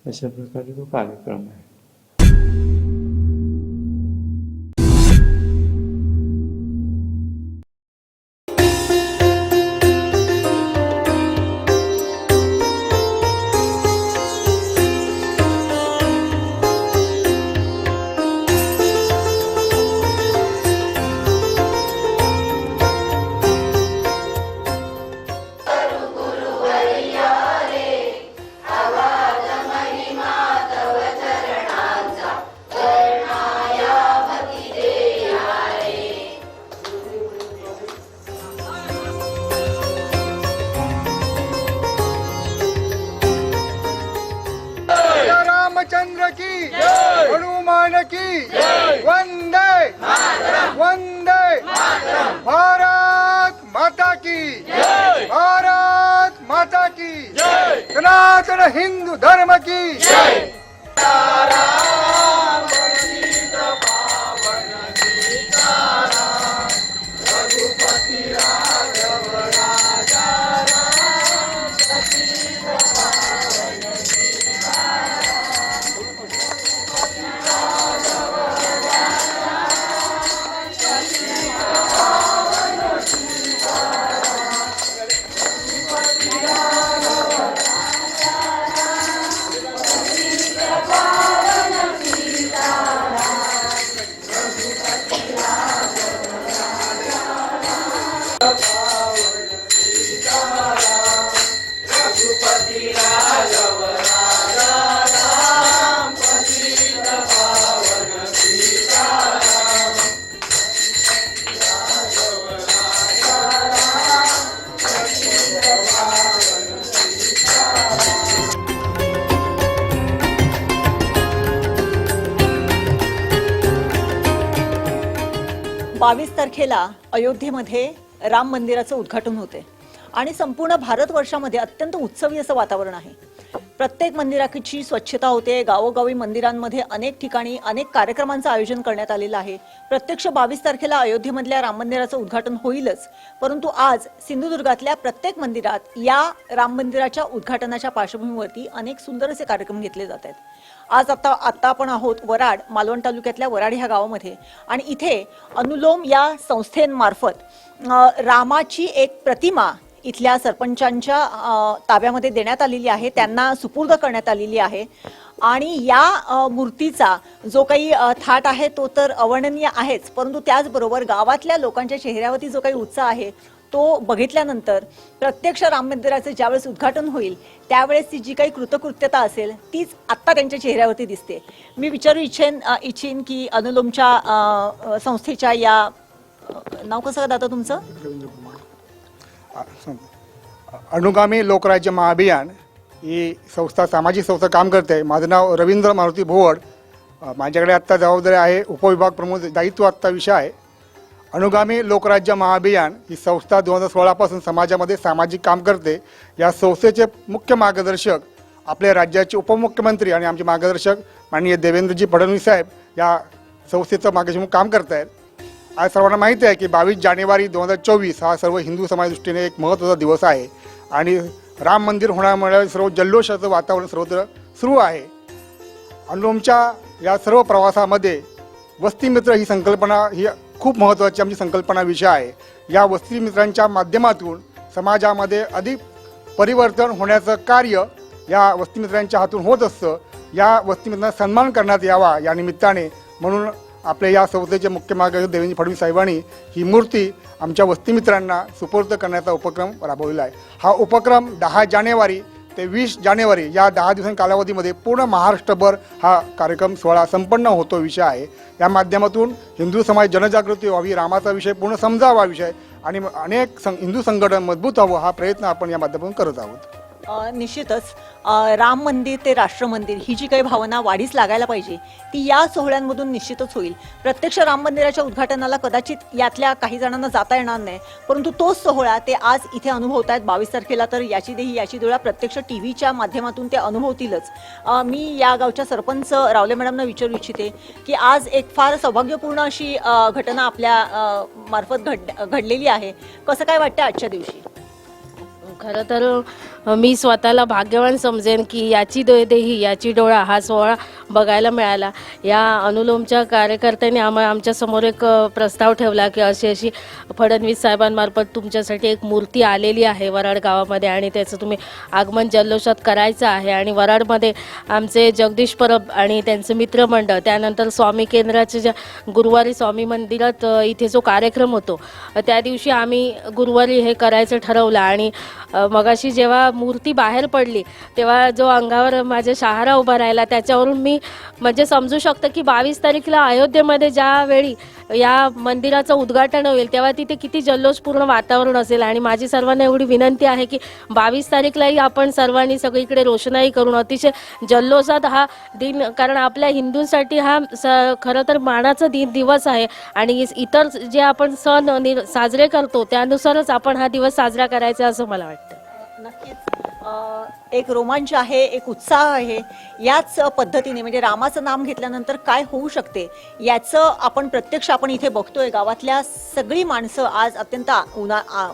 अशा प्रकारे तो कार्यक्रम आहे. रामचंद्र की हनुमान की वंदे वंदे भारत माता की भारत माता की सनातन हिंदू धर्म की रघुपति राघव 22 तारखेला अयोध्येमध्ये राम मंदिराचं उद्घाटन होते आणि संपूर्ण भारतवर्षामध्ये अत्यंत उत्सवी असं वातावरण आहे. प्रत्येक मंदिराची स्वच्छता होते. गावोगावी मंदिरांमध्ये अनेक ठिकाणी अनेक कार्यक्रमांचं आयोजन करण्यात आलेलं आहे. प्रत्यक्ष 22 तारखेला अयोध्येमधल्या राम मंदिराचं उद्घाटन होईलच, परंतु आज सिंधुदुर्गातल्या प्रत्येक मंदिरात या राम मंदिराच्या उद्घाटनाच्या पार्श्वभूमीवरती अनेक सुंदर असे कार्यक्रम घेतले जात आहेत. आज आता आपण आहोत वराड, मालवण तालुक्यातल्या वराड ह्या गावामध्ये आणि इथे अनुलोम या संस्थेमार्फत रामाची एक प्रतिमा इथल्या सरपंचांच्या ताब्यामध्ये देण्यात आलेली आहे, त्यांना सुपूर्द करण्यात आलेली आहे. आणि या मूर्तीचा जो काही थाट आहे तो तर अवर्णनीय आहेच, परंतु त्याचबरोबर गावातल्या लोकांच्या चेहऱ्यावरती जो काही उत्साह आहे तो बघितल्यानंतर प्रत्यक्ष राम मंदिराचं ज्यावेळेस उद्घाटन होईल त्यावेळेस ती जी काही कृतकृत्यता असेल तीच आत्ता त्यांच्या चेहऱ्यावरती दिसते. मी विचारू इच्छेन की अनुलोमच्या संस्थेच्या या नाव कसं दादा तुमचं? अनुगामी लोकराज्य महाअभियान ही संस्था, सामाजिक संस्था काम करते. माझं नाव रवींद्र मारुती भोवड. माझ्याकडे आत्ता जबाबदारी आहे उपविभाग प्रमुख दायित्व आत्ता विषय आहे. अनुगामी लोकराज्य महाअभियान ही संस्था 2016 पासून समाजामध्ये सामाजिक काम करते. या संस्थेचे मुख्य मार्गदर्शक आपल्या राज्याचे उपमुख्यमंत्री आणि आमचे मार्गदर्शक माननीय देवेंद्रजी फडणवीस साहेब या संस्थेचं मार्गदर्शन काम करत आहेत. आज सर्वांना माहिती आहे की 22 जानेवारी 2024 हा सर्व हिंदू समाजादृष्टीने एक महत्त्वाचा दिवस आहे आणि राम मंदिर होण्यामुळे सर्व जल्लोषाचं वातावरण सर्वत्र सुरू आहे. अनुलोमच्या या सर्व प्रवासामध्ये वस्तीमित्र ही संकल्पना ही खूप महत्त्वाची आमची संकल्पना विषय आहे. या वस्तीमित्रांच्या माध्यमातून समाजामध्ये अधिक परिवर्तन होण्याचं कार्य या वस्तीमित्रांच्या हातून होत असतं. या वस्तीमित्रांना सन्मान करण्यात यावा या निमित्ताने म्हणून आपल्या या संस्थेचे मुख्य मार्गदर्शक देवेंद्र फडणवीस साहेबांनी ही मूर्ती आमच्या वस्तीमित्रांना सुपूर्द करण्याचा उपक्रम राबवलेला आहे. हा उपक्रम 10 जानेवारी ते 20 जानेवारी या 10 दिवसांच्या कालावधीमध्ये पूर्ण महाराष्ट्रभर हा कार्यक्रम सोहळा संपन्न होतो विषय आहे. या माध्यमातून हिंदू समाज जनजागृती व्हावी, रामाचा विषय पूर्ण समजावा विषय आणि अनेक हिंदू संघटन मजबूत व्हावं हा प्रयत्न आपण या माध्यमातून करत आहोत. निश्चितच राम मंदिर ते राष्ट्र मंदिर ही जी काही भावना वाढीस लागायला पाहिजे ती या सोहळ्यांमधून निश्चितच होईल. प्रत्यक्ष राम मंदिराच्या उद्घाटनाला कदाचित यातल्या काही जणांना जाता येणार नाही, परंतु तोच सोहळा ते आज इथे अनुभवत आहेत 22 तारखेला. तर याची देही याची डोळा प्रत्यक्ष टीव्हीच्या माध्यमातून ते अनुभवतीलच. मी या गावच्या सरपंच रावले मॅडमना विचारू इच्छिते की आज एक फार सौभाग्यपूर्ण अशी घटना आपल्या मार्फत घडलेली आहे. कसं काय वाटतं आजच्या दिवशी? खरं तर मी स्वतःला भाग्यवान समजेन की याची देही याची डोळा हा सोहळा बघायला मिळाला. या अनुलोमच्या कार्यकर्त्यांनी आमच्या समोर एक प्रस्ताव ठेवला की अशी फडणवीस साहेबांमार्फत तुमच्यासाठी एक मूर्ती आलेली आहे वराड गावामध्ये आणि त्याचं तुम्ही आगमन जल्लोषात करायचं आहे. आणि वराडमध्ये आमचे जगदीश परब आणि त्यांचं मित्रमंडळ, त्यानंतर स्वामी केंद्राचे ज्या गुरुवारी स्वामी मंदिरात इथे जो कार्यक्रम होतो त्या दिवशी आम्ही गुरुवारी हे करायचं ठरवलं. आणि मगाशी जेव्हा मूर्ती बाहेर पडली तेव्हा जो अंगावर माझ्या शहारा उभा राहिला त्याच्यावरून मी म्हणजे समजू शकतं की 22 तारखेला अयोध्येमध्ये ज्यावेळी या मंदिराचं उद्घाटन होईल तेव्हा तिथे किती जल्लोषपूर्ण वातावरण असेल. आणि माझी सर्वांना एवढी विनंती आहे की 22 तारीखलाही आपण सर्वांनी सगळीकडे रोषणाई करून अतिशय जल्लोषात हा दिन, कारण आपल्या हिंदूंसाठी हा खरं तर मानाचा दिवस आहे आणि इतर जे आपण सण साजरे करतो त्यानुसारच आपण हा दिवस साजरा करायचा असं मला वाटतं. नक्कीच एक रोमांच आहे, एक उत्साह आहे. याच पद्धतीने म्हणजे रामाचं नाम घेतल्यानंतर काय होऊ शकते याचं आपण प्रत्यक्ष आपण इथे बघतोय. गावातल्या सगळी माणसं आज अत्यंत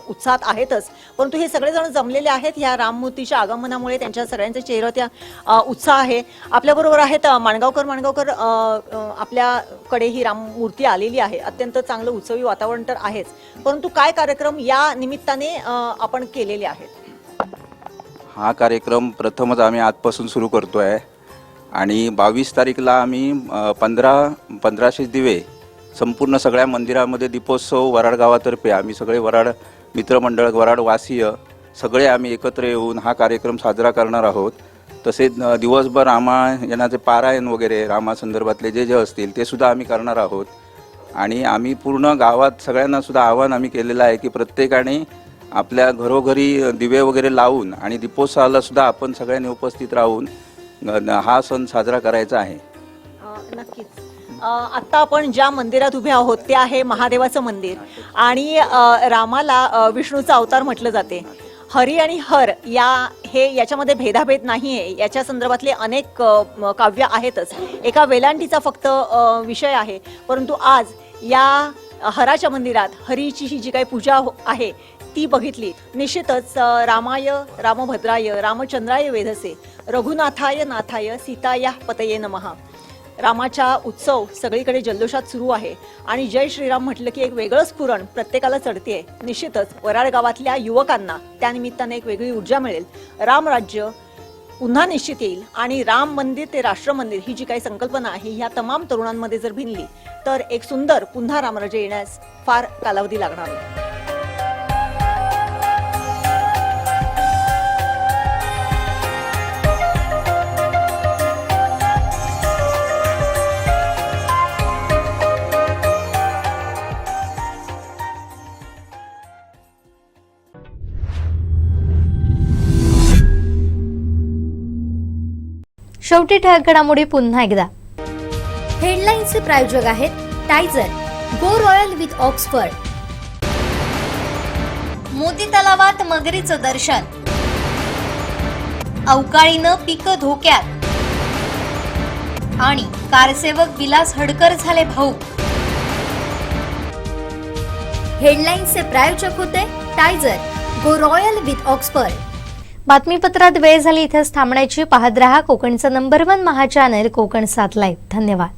उत्साहात आहेतच, परंतु हे सगळेजण जमलेले आहेत ह्या राममूर्तीच्या आगमनामुळे. त्यांच्या सगळ्यांच्या चेहऱ्यावर उत्साह आहे. आपल्याबरोबर आहेत माणगावकर. आपल्याकडे ही राममूर्ती आलेली आहे. अत्यंत चांगलं उत्सवी वातावरण तर आहेच, परंतु काय कार्यक्रम या निमित्ताने आपण केलेले आहेत? हा कार्यक्रम प्रथमच आम्ही आजपासून सुरू करतो आहे आणि 22 तारीखला आम्ही 1500 दिवे संपूर्ण सगळ्या मंदिरामध्ये दीपोत्सव वराड गावातर्फे आम्ही सगळे वराड मित्रमंडळ, वराड वासीय सगळे आम्ही एकत्र येऊन हा कार्यक्रम साजरा करणार आहोत. तसेच दिवसभर रामायणाचे पारायण वगैरे रामासंदर्भातले जे असतील ते सुद्धा आम्ही करणार आहोत. आणि आम्ही पूर्ण गावात सगळ्यांना सुद्धा आवाहन आम्ही केलेलं आहे की प्रत्येकाने आपल्या घरोघरी दिवे वगैरे लावून आणि दीपोत्सवाला सुद्धा आपण सगळ्यांनी उपस्थित राहून हा सण साजरा करायचा आहे. नक्कीच आत्ता आपण ज्या मंदिरात उभे आहोत ते आहे महादेवाचं मंदिर आणि रामाला विष्णूचा अवतार म्हटलं जाते. हरी आणि हर याच्यामध्ये भेदाभेद नाही आहे. याच्या संदर्भातले अनेक काव्य आहेतच. एका वेलांटीचा फक्त विषय आहे, परंतु आज या हराच्या मंदिरात हरीची ही जी काही पूजा आहे ती बघितली. निश्चितच रामाय रामभद्राय रामचंद्राय वेधसे रघुनाथाय नाथाय सीताया पतये नमः. रामाचा उत्सव सगळीकडे जल्लोषात सुरू आहे आणि जय श्रीराम म्हटलं की एक वेगळं स्फुरण प्रत्येकाला चढते. निश्चितच वराड गावातल्या युवकांना त्यानिमित्ताने एक वेगळी ऊर्जा मिळेल. रामराज्य पुन्हा निश्चित येईल आणि राम मंदिर ते राष्ट्र मंदिर ही जी काही संकल्पना आहे ह्या तमाम तरुणांमध्ये जर भिनली तर एक सुंदर पुन्हा रामराज्य येण्यास फार कालावधी लागणार नाही. शेवटी ठळक घडामोडी पुन्हा एकदा. हेडलाईन्सचे प्रायोजक आहेत टायझर, गो रॉयल विथ ऑक्सफर्ड. मोती तलावात मगरीचं दर्शन, अवकाळीनं पिकं धोक्यात आणि कारसेवक विलास हडकर झाले भाऊक. हेडलाईन्सचे प्रायोजक होते टायझर, गो रॉयल विथ ऑक्सफर्ड. बातमीपत्रात वेळ झाली इथेच थांबण्याची. पाहत रहा कोकणचं नंबर 1 महा चॅनल कोकण 7 लाईव्ह. धन्यवाद.